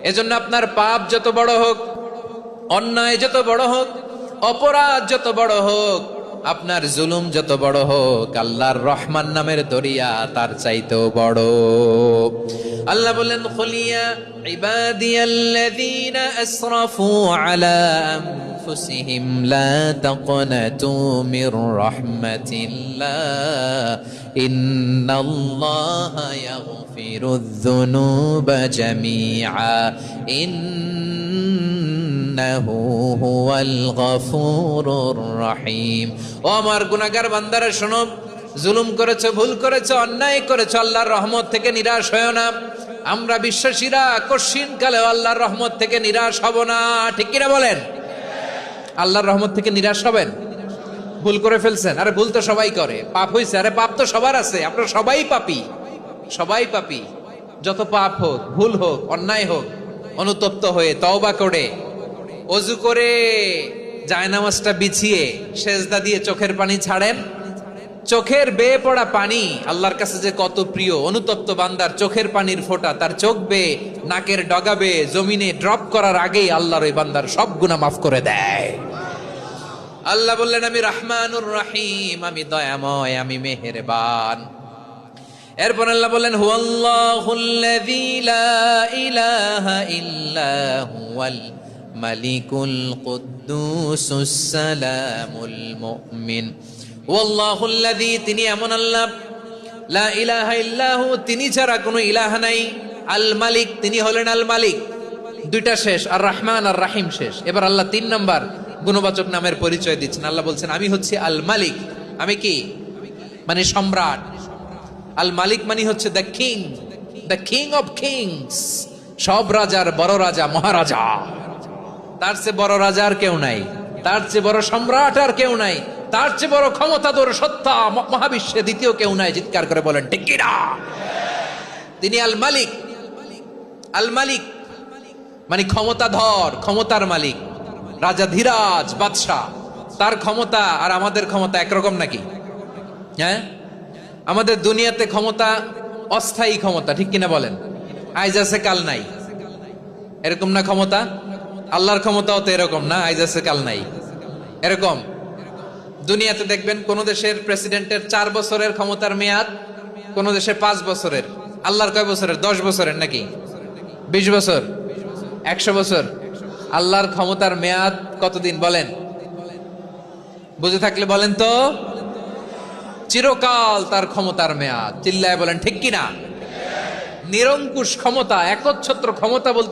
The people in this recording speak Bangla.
এজন্য আপনার পাপ যত বড় হোক, অন্যায় যত বড় হোক, অপরাধ যত বড় হোক, আপনার জুলুম যত বড় হোক, আল্লাহর রহমান নামের দরিয়া তার চাইতেও বড়। আল্লাহ বলেন, খুলিয়া ইবাদিয়াল্লাযীনা আসরাফু আলা আনফুসিহিম লা তাকনাতু মির রাহমাতিল্লাহ ইন্নাল্লাহা ইয়াগফিরুয যুনুবা জামিআ ইন্নাহু হুয়াল গফুরুর রহিম। ও আমার গুনাহগার বান্দারা শোনো, জুলুম করেছো, ভুল করেছো, অন্যায় করেছো, আল্লাহর রহমত থেকে নিরাশ হয়ো না। আমরা বিশ্বাসীরা কশিনকালেও আল্লাহর রহমত থেকে নিরাশ হব না, ঠিক কিনা বলেন? আল্লাহর রহমত থেকে নিরাশ হবেন? ভুল করে ফেলছেন, আরে ভুল তো সবাই করে। পাপ হয়েছে, আরে পাপ তো সবার আছে, আপনারা সবাই পাপী, সবাই পাপী। যত পাপ হোক, ভুল হোক, অন্যায় হোক, অনুতপ্ত হয়ে তওবা করে, ওযু করে, জায়নামাজটা বিছিয়ে সেজদা দিয়ে চোখের পানি ছাড়েন। চোখের বেয়ে পড়া পানি আল্লাহর কাছে যে কত প্রিয়। অনুতপ্ত বান্দার চোখের পানির ফোঁটা তার চোখ বেয়ে, নাকের ডগা বেয়ে জমিনে ড্রপ করার আগেই আল্লাহর ওই বান্দার সব গুনাহ মাফ করে দেয়। আল্লাহ বললেন, আমি রহমানুর রহিম, আমি দয়াময়, আমি মেহেরবান। এরপর আল্লাহ বললেন, হুয়াল্লাহুল্লাযী লা ইলাহা ইল্লা হুয়াল মালিকুল কুদ্দুসুস সালামুল মুমিন। ওয়াল্লাহুল্লাযী, তিনি এমন আল্লাহ, লা ইলাহা ইল্লাহু, তিনি ছাড়া কোনো ইলাহ নাই। আল মালিক, তিনি হলেন আল মালিক। দুইটা শেষ, আর রহমান আর রাহিম শেষ। এবার আল্লাহ 3 নাম্বার গুণবাচক নামের পরিচয় দিচ্ছেন। আল্লাহ বলছেন, আমি হচ্ছি আল মালিক। আমি কি? মানে সম্রাট। আল মালিক মানে হচ্ছে the king, the king of kings, সব রাজার বড় রাজা, মহারাজা। তার চেয়ে বড় রাজা আর কেউ নাই, তার চেয়ে বড় সম্রাট আর কেউ নাই, তার চেয়ে বড় ক্ষমতাধর সত্তা মহাবিশ্বে দ্বিতীয় কেউ নাই। চিৎকার করে বলেন ঠিক কি না? তিনি আল মালিক। আল মালিক মানে ক্ষমতাধর, ক্ষমতার মালিক, রাজা ধীরাজ বাদশাহ। তার ক্ষমতা আর আমাদের ক্ষমতা একরকম নাকি? হ্যাঁ, আমাদের দুনিয়াতে ক্ষমতা অস্থায়ী ক্ষমতা, ঠিক কিনা বলেন? আইজ আছে কাল নাই, এরকম না ক্ষমতা? আল্লাহর ক্ষমতাও তো এরকম না, আইজ আছে কাল নাই এরকম। দুনিয়াতে দেখবেন কোন দেশের প্রেসিডেন্টের 4 বছরের ক্ষমতার মেয়াদ, কোন দেশে 5 বছরের। আল্লাহর কয় বছরের? 10 বছরের নাকি 20 বছর, 100 বছর। আল্লাহর ক্ষমতার মেয়াদ কতদিন বলেন? বুঝে থাকলে বলেন তো। চিরকাল তার ক্ষমতার মেয়াদ। চিল্লায় বলেন ঠিক কিনা? নিরঙ্কুশ ক্ষমতা, একচ্ছত্র ক্ষমতা বলতে